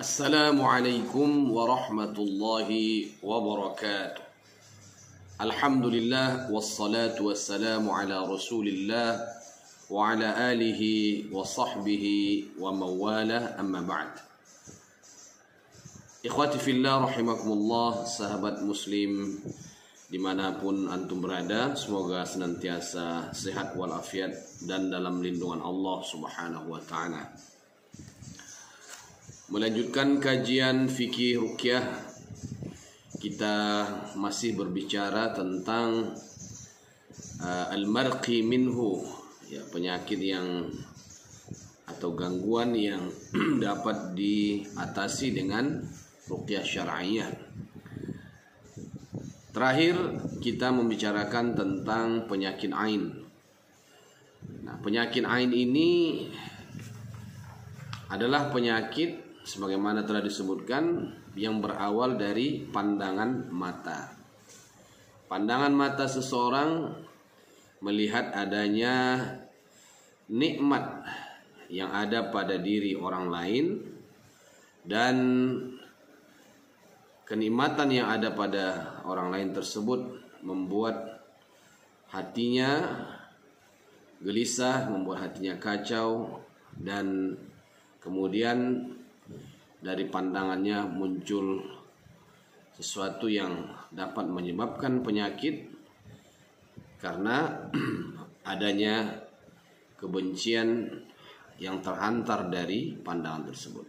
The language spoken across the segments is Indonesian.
Assalamualaikum warahmatullahi wabarakatuh. Alhamdulillah wassalatu wassalamu ala Rasulillah wa ala alihi wa sahbihi wa mawalah, amma ba'd. Ikhwati fillah rahimakumullah, sahabat muslim dimanapun antum berada, semoga senantiasa sehat walafiat dan dalam lindungan Allah subhanahu wa ta'ala. Melanjutkan kajian fikih ruqyah, kita masih berbicara tentang al-marqi minhu, ya, penyakit yang atau gangguan yang dapat diatasi dengan ruqyah syar'iyyah. Terakhir kita membicarakan tentang penyakit ain. Nah, penyakit ain ini adalah penyakit sebagaimana telah disebutkan yang berawal dari pandangan mata. Pandangan mata seseorang melihat adanya nikmat yang ada pada diri orang lain dan kenikmatan yang ada pada orang lain tersebut membuat hatinya gelisah, membuat hatinya kacau, dan kemudian dari pandangannya muncul sesuatu yang dapat menyebabkan penyakit karena adanya kebencian yang terhantar dari pandangan tersebut.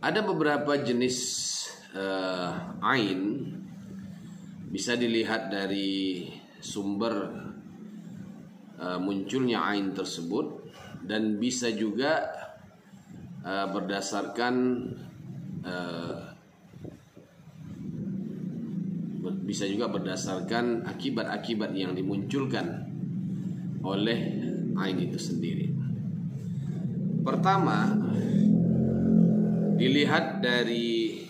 Ada beberapa jenis ain, bisa dilihat dari sumber munculnya ain tersebut, dan bisa juga berdasarkan akibat-akibat yang dimunculkan oleh ain itu sendiri. Pertama, dilihat dari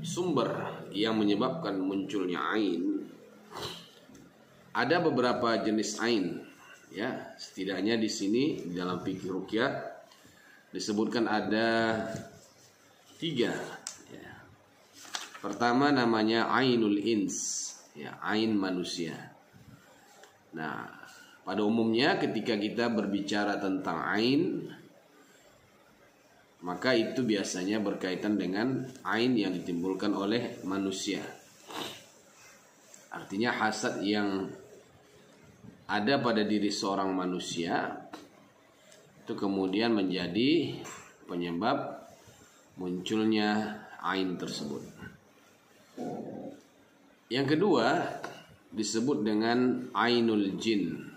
sumber yang menyebabkan munculnya ain. Ada beberapa jenis ain. Ya, setidaknya di sini dalam fikih ruqyah disebutkan ada 3. Ya. Pertama namanya ainul ins, ya, ain manusia. Nah, pada umumnya ketika kita berbicara tentang ain, maka itu biasanya berkaitan dengan ain yang ditimbulkan oleh manusia. Artinya hasad yang ada pada diri seorang manusia itu kemudian menjadi penyebab munculnya ain tersebut. Yang kedua disebut dengan ainul jin,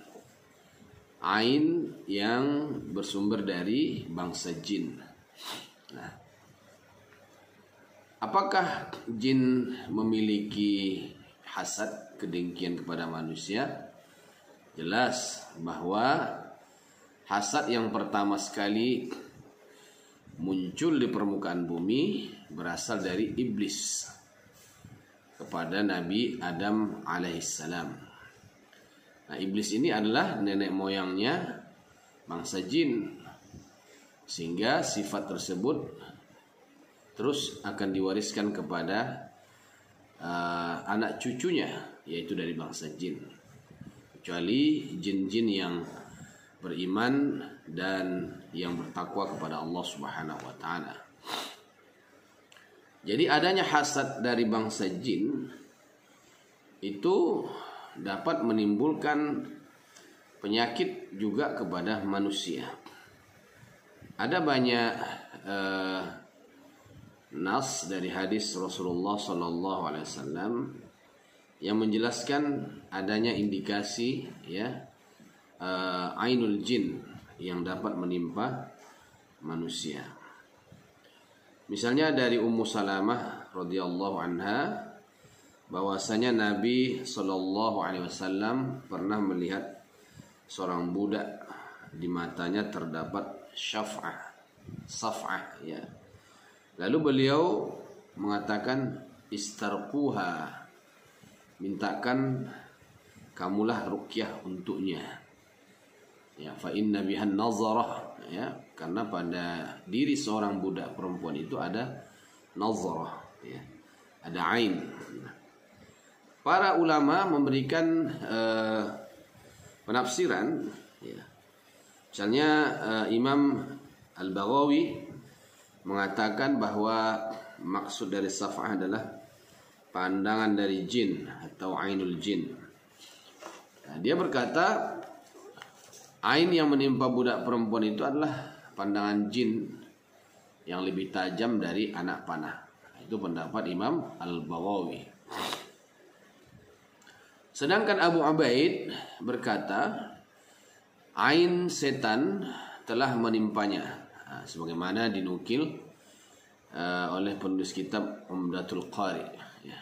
ain yang bersumber dari bangsa jin. Nah, apakah jin memiliki hasad, kedengkian kepada manusia? Jelas bahwa hasad yang pertama sekali muncul di permukaan bumi berasal dari iblis kepada Nabi Adam alaihissalam. Nah, iblis ini adalah nenek moyangnya bangsa jin, sehingga sifat tersebut terus akan diwariskan kepada anak cucunya, yaitu dari bangsa jin, kecuali jin-jin yang beriman dan yang bertakwa kepada Allah Subhanahu wa taala. Jadi adanya hasad dari bangsa jin itu dapat menimbulkan penyakit juga kepada manusia. Ada banyak nas dari hadis Rasulullah sallallahu alaihi wasallam yang menjelaskan adanya indikasi, ya, ainul jin yang dapat menimpa manusia. Misalnya dari Ummu Salamah radhiyallahu anha, bahwasanya Nabi sallallahu alaihi wasallam pernah melihat seorang budak di matanya terdapat saf'ah, ya. Lalu beliau mengatakan, istarquha, mintakan kamulah ruqyah untuknya. Ya, fa inna bihan nazarah, ya, karena pada diri seorang budak perempuan itu ada nazarah, ya, ada ain. Para ulama memberikan penafsiran, ya. Misalnya Imam Al-Baghawi mengatakan bahwa maksud dari saf'ah adalah pandangan dari jin atau ainul jin. Nah, dia berkata ain yang menimpa budak perempuan itu adalah pandangan jin yang lebih tajam dari anak panah. Itu pendapat Imam Al-Baghawi. Sedangkan Abu Ubaid berkata ain setan telah menimpanya, sebagaimana dinukil oleh penulis kitab Umdatul Qari, ya.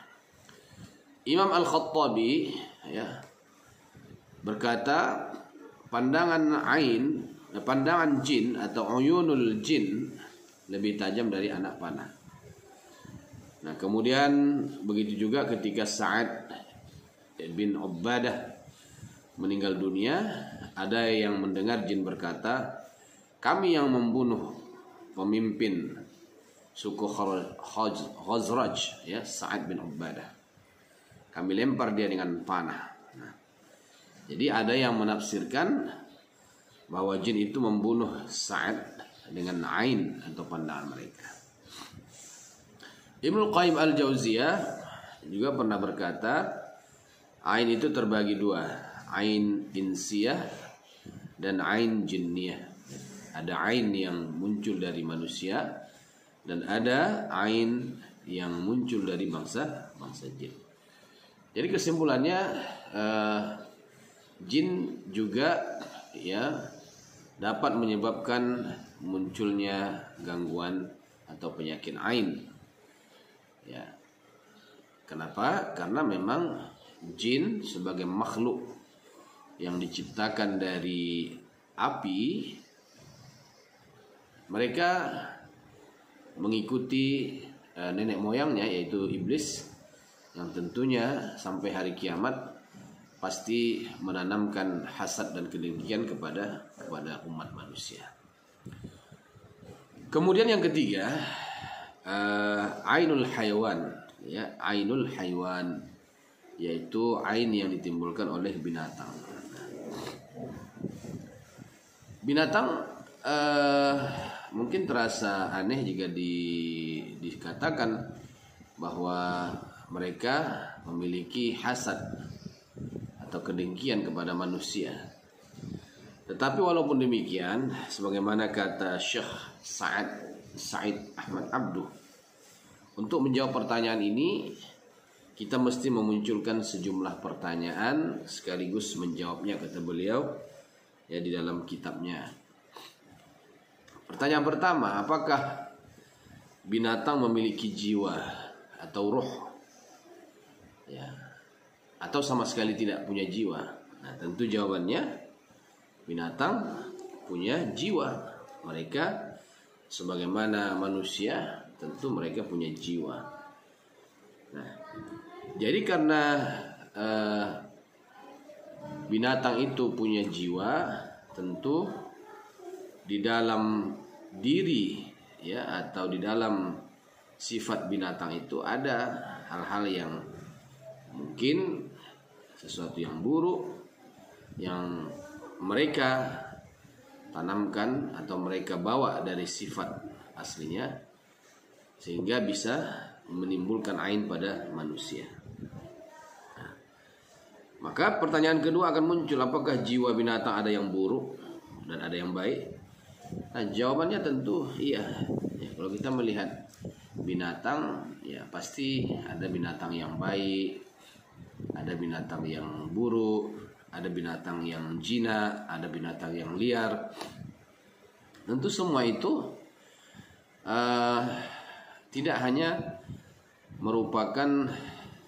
Imam Al-Khattabi, ya, berkata pandangan ain, pandangan jin atau uyunul jin lebih tajam dari anak panah. Nah, kemudian begitu juga ketika Sa'ad bin Ubadah meninggal dunia, ada yang mendengar jin berkata, kami yang membunuh pemimpin suku Khazraj, ya, Sa'ad bin Ubadah. Kami lempar dia dengan panah. Nah, jadi ada yang menafsirkan bahwa jin itu membunuh Sa'ad dengan ain atau pandangan mereka. Ibnu Qayyim Al-Jauziyah juga pernah berkata, ain itu terbagi dua, ain insiyah dan ain jinniyah. Ada ain yang muncul dari manusia dan ada ain yang muncul dari bangsa jin. Jadi kesimpulannya jin juga, ya, dapat menyebabkan munculnya gangguan atau penyakit ain. Ya. Kenapa? Karena memang jin sebagai makhluk yang diciptakan dari api, mereka mengikuti nenek moyangnya yaitu iblis, yang tentunya sampai hari kiamat pasti menanamkan hasad dan kedengkian kepada umat manusia. Kemudian yang ketiga, ainul haywan, ya, ainul haywan, yaitu ain yang ditimbulkan oleh binatang. Binatang mungkin terasa aneh jika dikatakan bahwa mereka memiliki hasad atau kedengkian kepada manusia. Tetapi walaupun demikian, sebagaimana kata Syekh Said Ahmad Abduh, untuk menjawab pertanyaan ini kita mesti memunculkan sejumlah pertanyaan sekaligus menjawabnya, kata beliau, ya, di dalam kitabnya. Pertanyaan pertama, apakah binatang memiliki jiwa atau roh, ya, atau sama sekali tidak punya jiwa? Nah, tentu jawabannya binatang punya jiwa. Mereka sebagaimana manusia, tentu mereka punya jiwa. Nah, jadi karena binatang itu punya jiwa, tentu di dalam diri, ya, atau di dalam sifat binatang itu ada hal-hal yang mungkin sesuatu yang buruk yang mereka tanamkan atau mereka bawa dari sifat aslinya, sehingga bisa menimbulkan ain pada manusia. Nah, maka pertanyaan kedua akan muncul, apakah jiwa binatang ada yang buruk dan ada yang baik? Nah, jawabannya tentu iya. Ya, kalau kita melihat binatang, ya pasti ada binatang yang baik, ada binatang yang buruk, ada binatang yang jina, ada binatang yang liar. Tentu semua itu tidak hanya merupakan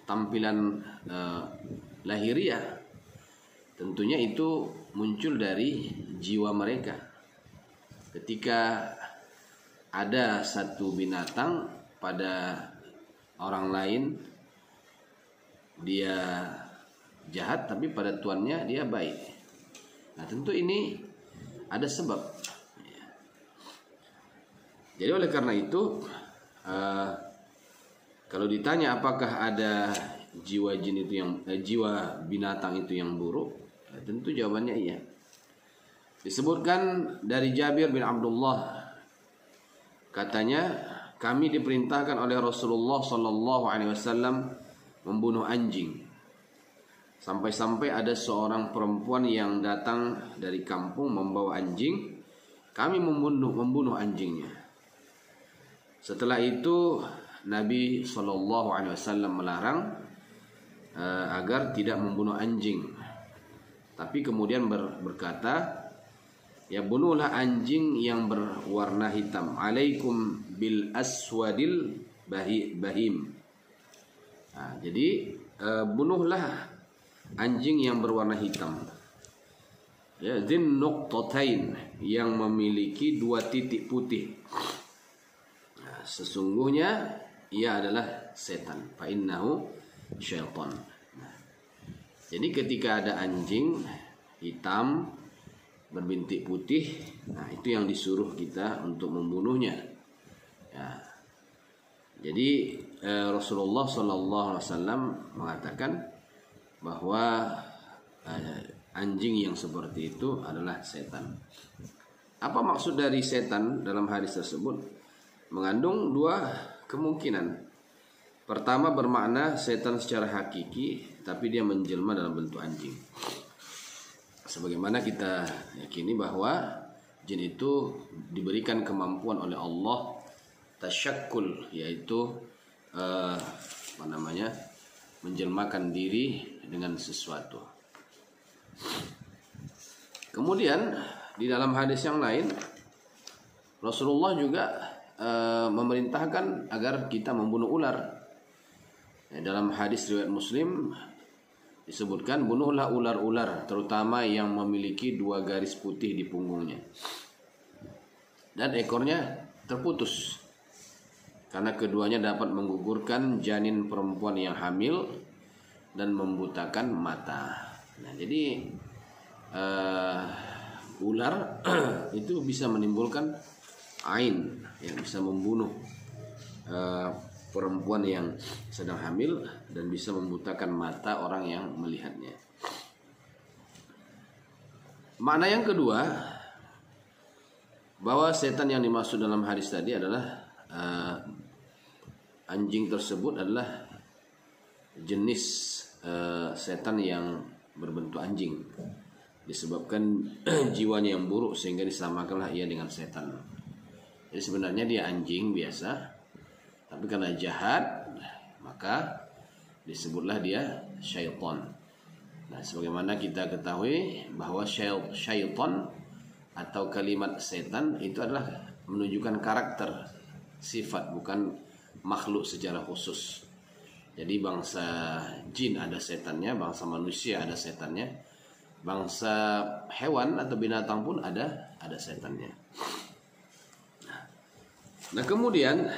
tampilan lahiriah, tentunya itu muncul dari jiwa mereka. Ketika ada satu binatang pada orang lain, dia jahat, tapi pada tuannya dia baik. Nah, tentu ini ada sebab. Jadi oleh karena itu kalau ditanya apakah ada jiwa jin itu yang jiwa binatang itu yang buruk, tentu jawabannya iya. Disebutkan dari Jabir bin Abdullah, katanya kami diperintahkan oleh Rasulullah Sallallahu Alaihi Wasallam membunuh anjing. Sampai-sampai ada seorang perempuan yang datang dari kampung membawa anjing, kami membunuh anjingnya. Setelah itu Nabi Sallallahu Alaihi Wasallam melarang agar tidak membunuh anjing, tapi kemudian berkata, ya bunuhlah anjing yang berwarna hitam. Alaikum bil aswadil bahim. Nah, jadi bunuhlah anjing yang berwarna hitam. Ya, dzin nuqtatain, yang memiliki 2 titik putih. Nah, sesungguhnya ia adalah setan. Fa innahu syaitan. Nah, jadi ketika ada anjing hitam berbintik putih, nah itu yang disuruh kita untuk membunuhnya. Ya. Jadi Rasulullah Sallallahu Alaihi Wasallam mengatakan bahwa anjing yang seperti itu adalah setan. Apa maksud dari setan dalam hadis tersebut? Mengandung 2 kemungkinan. Pertama, bermakna setan secara hakiki, tapi dia menjelma dalam bentuk anjing. Sebagaimana kita yakini bahwa jin itu diberikan kemampuan oleh Allah tasyakkul, yaitu menjelmakan diri dengan sesuatu. Kemudian di dalam hadis yang lain Rasulullah juga memerintahkan agar kita membunuh ular. Dalam hadis riwayat Muslim disebutkan, bunuhlah ular-ular, terutama yang memiliki 2 garis putih di punggungnya dan ekornya terputus, karena keduanya dapat menggugurkan janin perempuan yang hamil dan membutakan mata. Nah, jadi ular itu bisa menimbulkan ain, yang bisa membunuh perempuan yang sedang hamil dan bisa membutakan mata orang yang melihatnya. Makna yang kedua, bahwa setan yang dimaksud dalam hadis tadi adalah anjing tersebut adalah jenis setan yang berbentuk anjing, disebabkan jiwanya yang buruk sehingga disamakanlah ia dengan setan. Jadi sebenarnya dia anjing biasa, tapi karena jahat maka disebutlah dia syaitan. Nah, sebagaimana kita ketahui bahwa syaitan atau kalimat setan itu adalah menunjukkan karakter, sifat, bukan makhluk secara khusus. Jadi bangsa jin ada setannya, bangsa manusia ada setannya, bangsa hewan atau binatang pun ada setannya. Nah, kemudian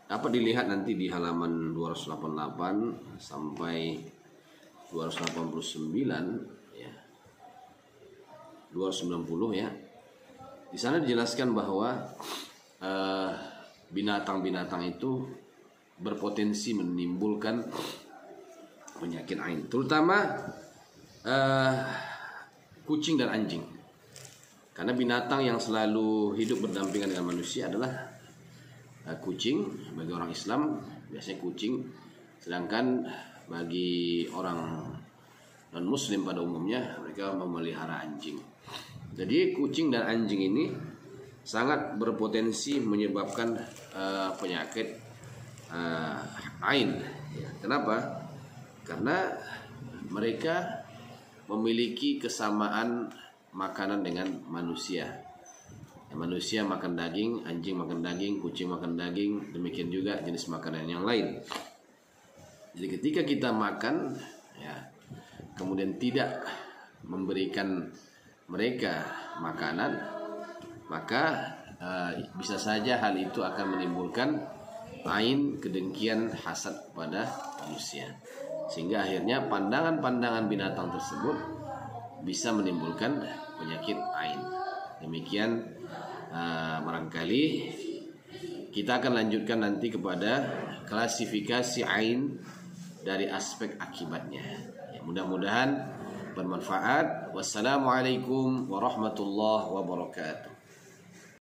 dapat dilihat nanti di halaman 288 sampai 289 ya, 290 ya. Di sana dijelaskan bahwa binatang-binatang itu berpotensi menimbulkan penyakit ain, terutama kucing dan anjing. Karena binatang yang selalu hidup berdampingan dengan manusia adalah kucing. Bagi orang Islam biasanya kucing, sedangkan bagi orang non-muslim pada umumnya mereka memelihara anjing. Jadi kucing dan anjing ini sangat berpotensi menyebabkan penyakit ain. Kenapa? Karena mereka memiliki kesamaan makanan dengan manusia. Manusia makan daging, anjing makan daging, kucing makan daging, demikian juga jenis makanan yang lain. Jadi ketika kita makan ya, kemudian tidak memberikan mereka makanan, maka bisa saja hal itu akan menimbulkan ain, kedengkian, hasad pada manusia. sehingga akhirnya pandangan-pandangan binatang tersebut bisa menimbulkan penyakit ain. Demikian barangkali kita akan lanjutkan nanti kepada klasifikasi ain dari aspek akibatnya. Ya, mudah-mudahan bermanfaat. Wassalamualaikum warahmatullahi wabarakatuh.